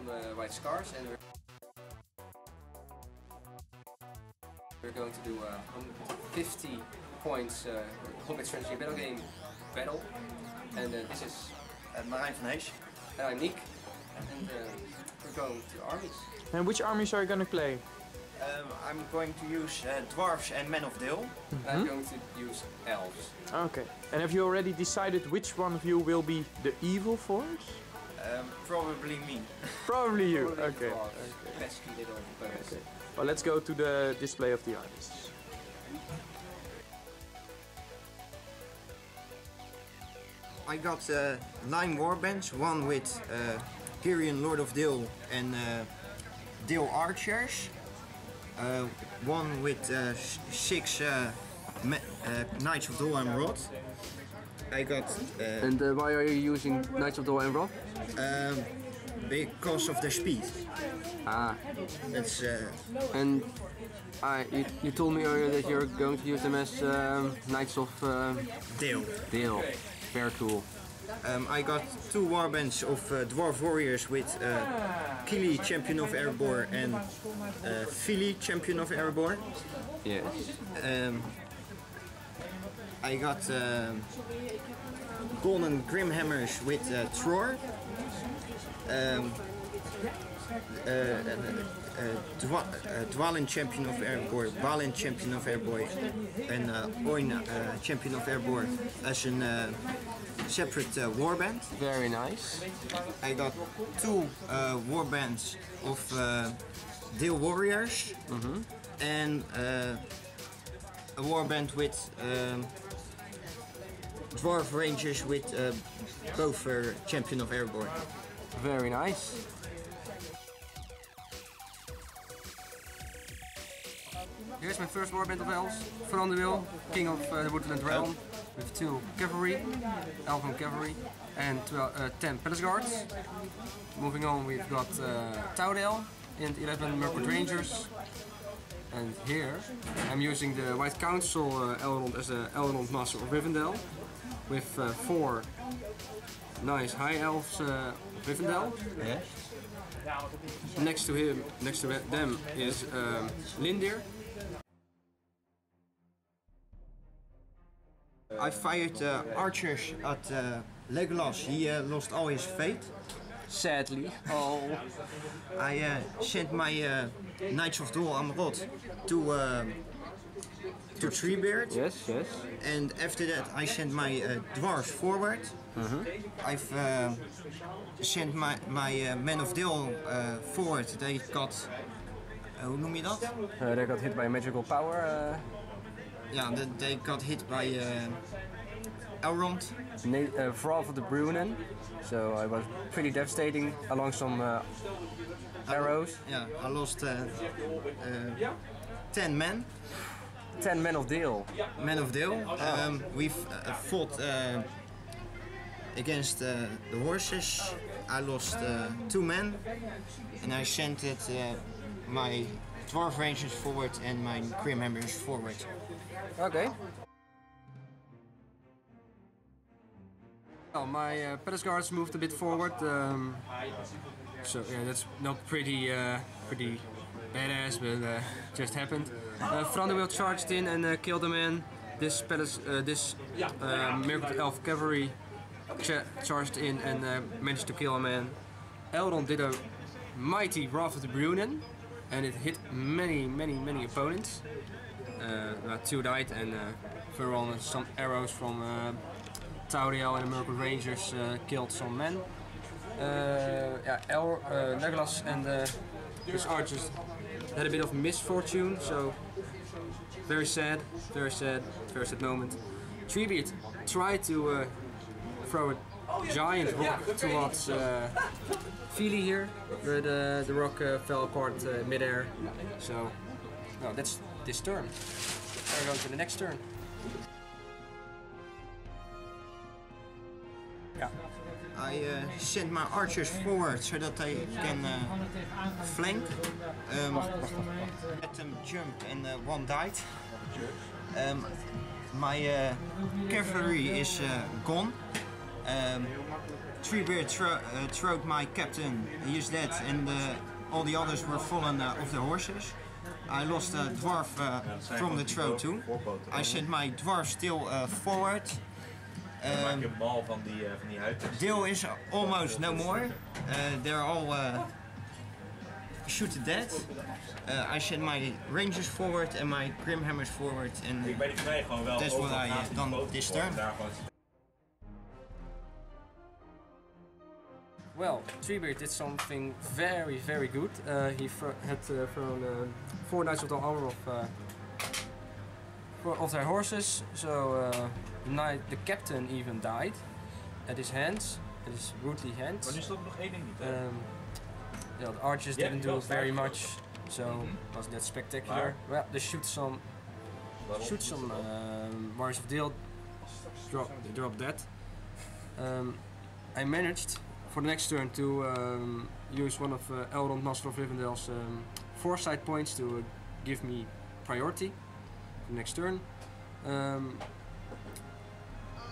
on the white scars, and we're going to do a 50 points Hobbit strategy battle game battle. And this is Marijn van Hees. And I'm Niek. And we're going to armies. And which armies are you going to play? I'm going to use Dwarfs and Men of Dale. I'm going to use Elves. Okay. And have you already decided which one of you will be the evil force? Probably me. Probably you. Probably Okay. Pesky little buggers. Okay. Well, let's go to the display of the armies. I got 9 warbands, one with Kyrian Lord of Dale and Dale archers, one with 6 Knights of Dole and Rod. I got. And why are you using Knights of Dole and Rod? Because of the speed. Ah. That's. And you told me earlier that you're going to use them as Knights of Dale. Dale. Very cool. I got 2 warbands of Dwarf Warriors with Kili, Champion of Erebor, and Fili, Champion of Erebor. Yes. I got Golden Grimhammers with Tror. Dwalin, Champion of Erebor, Balin, Champion of Erebor, and Oin, Champion of Erebor as a separate warband. Very nice. I got 2 warbands of Dale Warriors and a warband with Dwarf Rangers with both Champion of Erebor. Very nice. Here's my first warband of elves. Thranduil, King of the Woodland Realm, with 2 cavalry, elven cavalry, and 10 palace guards. Moving on, we've got Taudel and 11 Mirkwood Rangers. And here I'm using the White Council Elrond as an Elrond Master of Rivendell, with 4 nice high elves of Rivendell. Yes. Next to them is Lindir. I fired archers at Legolas. He lost all his fate. Sadly. Oh. I sent my Knights of Dole and Rod to Treebeard. Yes, yes. And after that I sent my Dwarfs forward. I've sent my Men of Dale forward. They got... hoe noem je dat? They got hit by magical power. Yeah, they got hit by Elrond. Wrath of the Bruinen. So I was pretty devastating along some arrows. Yeah, I lost 10 men. 10 men of Dale. Men of Dale. We've fought against the horses. I lost 2 men, and I sent my Dwarf Rangers forward and my Grim members forward. Okay. Well, my palace guards moved a bit forward, so yeah, that's not pretty badass, but just happened. Thranduil charged in and killed a man. This Mirkwood Elf cavalry charged in and managed to kill a man. Elrond did a mighty Wrath of the Bruinen, and it hit many opponents. 2 died, and further on some arrows from Tauriel and the Mirkwood Rangers killed some men. Legolas and his archers had a bit of misfortune, so very sad moment. Treebeard tried to throw a giant rock towards Fili here, but the rock fell apart mid-air. So, no, that's this turn. We're going to the next turn. Yeah. I sent my archers forward so that they can flank. Let them jump and 1 died. My cavalry is gone. Treebeard throwed my captain, he is dead, and all the others were fallen off the horses. I lost a dwarf from the throw too. I sent my dwarf still forward. Maak je een bal van die huid. Dale is almost no more. They're all shooted dead. I sent my rangers forward and my grimhammers forward, and that's what I done this turn. Well, Treebeard did something very, very good. He had thrown 4 knights of the armor of their horses, so the captain even died at his hands, at his brutally hands. Maar nu stond er nog één ding niet. The archers didn't do very much, so wasn't that spectacular. Well, they shoot some Warriors of Dale, drop dead. I managed for the next turn to use one of Elrond, Master of Rivendell's foresight points to give me priority for the next turn.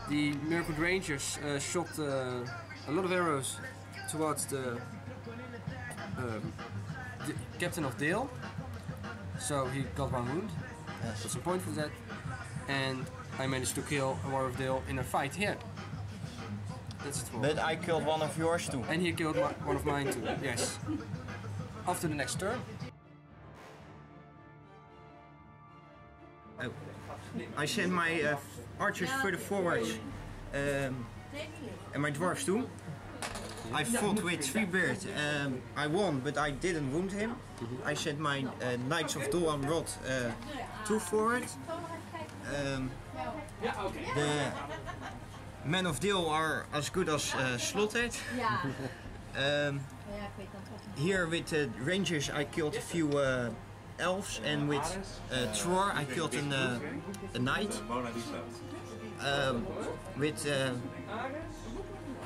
The Mirkwood Rangers shot a lot of arrows towards the captain of Dale, so he got 1 wound. Got some point for that, and I managed to kill a Warrior of Dale in a fight here. That's it for. But I killed one of yours too. And he killed one of mine too, yes. After the next turn. Oh. I sent my archers further forward and my dwarfs too. I fought with Treebeard. I won, but I didn't wound him. I sent my Knights of Dol and Rod 2 forward. The Men of Dale are as good as slotted. Here with the Rangers I killed a few elves, and with Tror I killed a knight.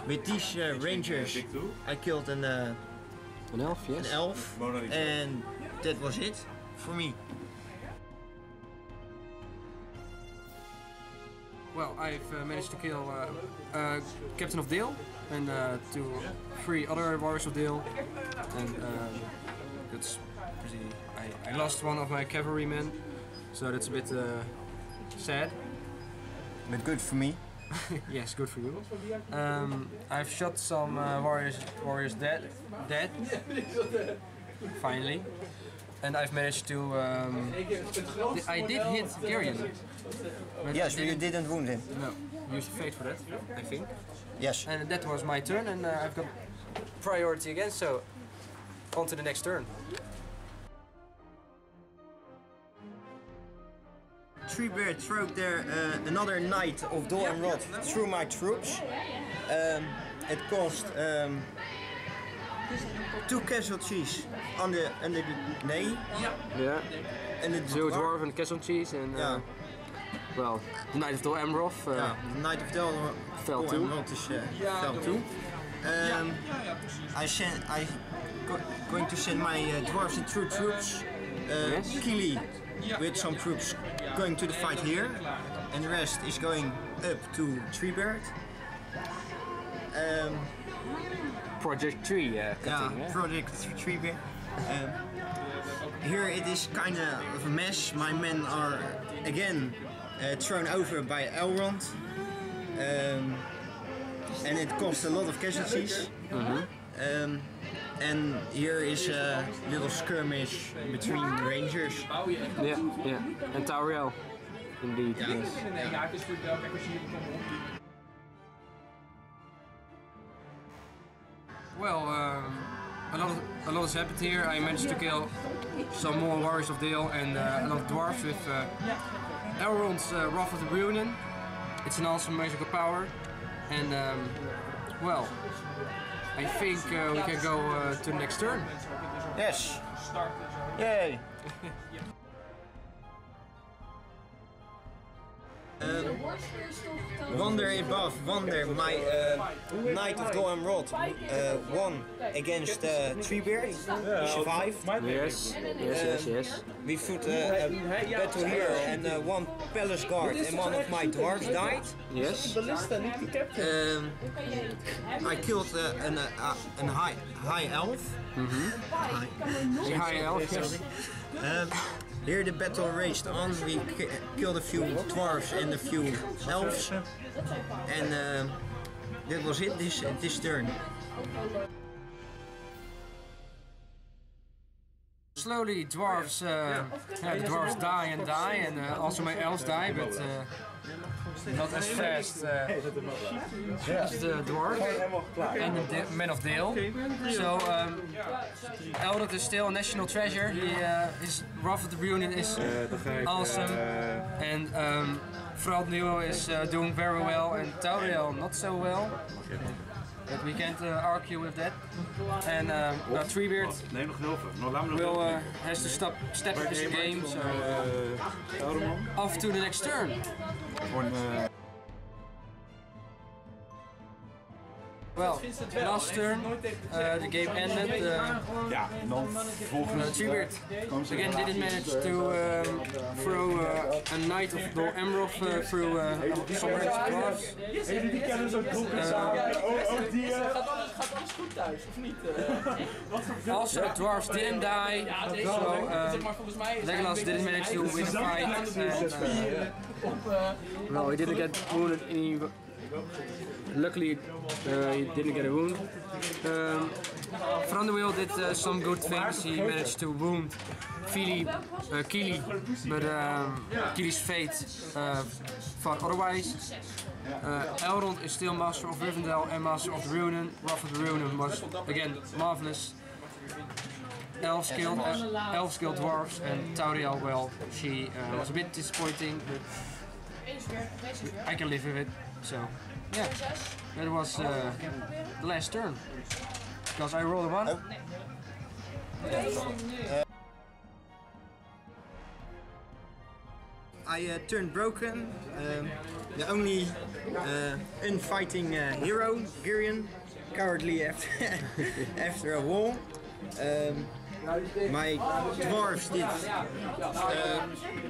With these Rangers I killed an elf, yes. An elf, and that was it for me. Well, I've managed to kill Captain of Dale and 3 other Warriors of Dale, and that's pretty. I lost one of my cavalrymen, so that's a bit sad. But good for me. Yes, good for you. I've shot some warriors dead, finally, and I've managed to. I did hit Garion. Yes, but you didn't wound him. No, used fate for that, I think. Yes. And that was my turn, and I've got priority again, so on to the next turn. Treebeard threw there another Knight of Dol and Rod through my troops. It cost 2 casualties on the knee. Yeah. And the Dwarf and casualties, and well, the Knight of Dol Amroth. The Knight of Dol fell too. Fell too. I going to send my dwarves and true troops. Kili with some troops going to the fight here, and the rest is going up to Treebeard. Project 3, yeah, Project Treebeard. Here it is kind of a mess. My men are again thrown over by Elrond, and it costs a lot of casualties. And here is a little skirmish between rangers. Yeah, and Tauriel, indeed. Yeah. Yes. Well, a lot has happened here. I managed to kill some more Warriors of Dale and a lot of Dwarfs with Elrond's Wrath of the Bruinen. It's an awesome magical power, and well, I think we can go to the next turn. Yes. Yay. Wonder above, wonder, my Knight of Dawn Emerald won against Treebeard, he survived. Yes. We fought a battle here and one Palace Guard and one of my dwarves died. Yes. I killed a high elf. The high elf, yes. Here the battle raged on, we killed a few dwarves and a few elves. And that was it this turn. Slowly dwarves, the dwarves die, and also my elves die, but not as fast as the dwarf and the men of Dale. So Eldred is still a national treasure. His Wrath of the Ruin is awesome, and Fraldnilo is doing very well, and Tauriel not so well. But we can't argue with that. And Treebeard has to step up his game, so off to the next turn. Well, last turn, the game ended. Treebeard again didn't manage to throw a Knight of the Emerald through some dwarfs. Also, dwarfs didn't die, so Legolas didn't manage to win the fight. And, well, he didn't get wounded any. Luckily, he didn't get a wound. Thranduil did some good things. He managed to wound Kili, but Kili's fate fought otherwise. Elrond is still Master of Rivendell and Master of the Ruin. Wrath of the Ruin was again marvelous. Elves killed dwarves, and Tauriel, well, she was a bit disappointing, but I can live with it. So yeah, that was the last turn, because I rolled a 1. I turned broken, the only unfighting hero, Girion, cowardly after a wall. My dwarves did a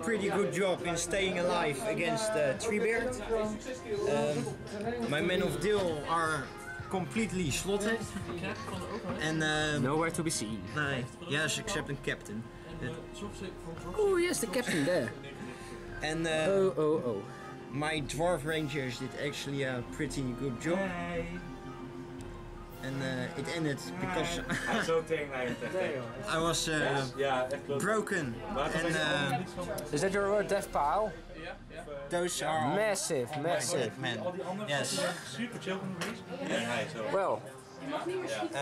pretty good job in staying alive against Treebeard. My men of Dil are completely slaughtered. And nowhere to be seen. Yes, except the captain. Oh yes, the captain there. And my dwarf rangers did actually a pretty good job. And it ended because I was broken. And is that your death pile? those are Massive. men. Yes. Well,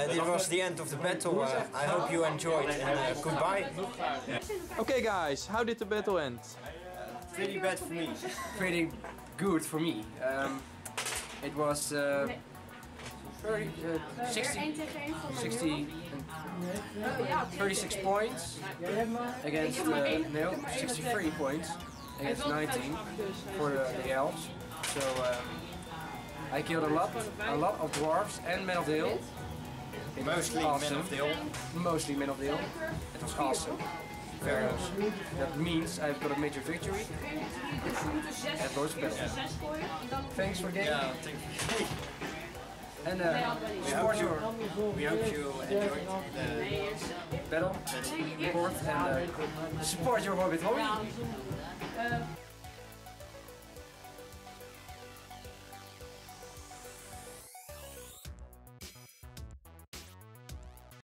This was the end of the battle. I hope you enjoyed, and goodbye. okay guys, how did the battle end? Pretty bad for me. Pretty good for me. It was 36 points against no, 63 points against 19 for the elves. So I killed a lot of dwarfs and men of the hill. Mostly men of the hill. Mostly men of the hill. It was awesome. Very awesome. That means I've got a major victory at both battles. Thanks for getting. Yeah, thank you. And we hope you enjoyed the battle report and support your Hobbit hobby.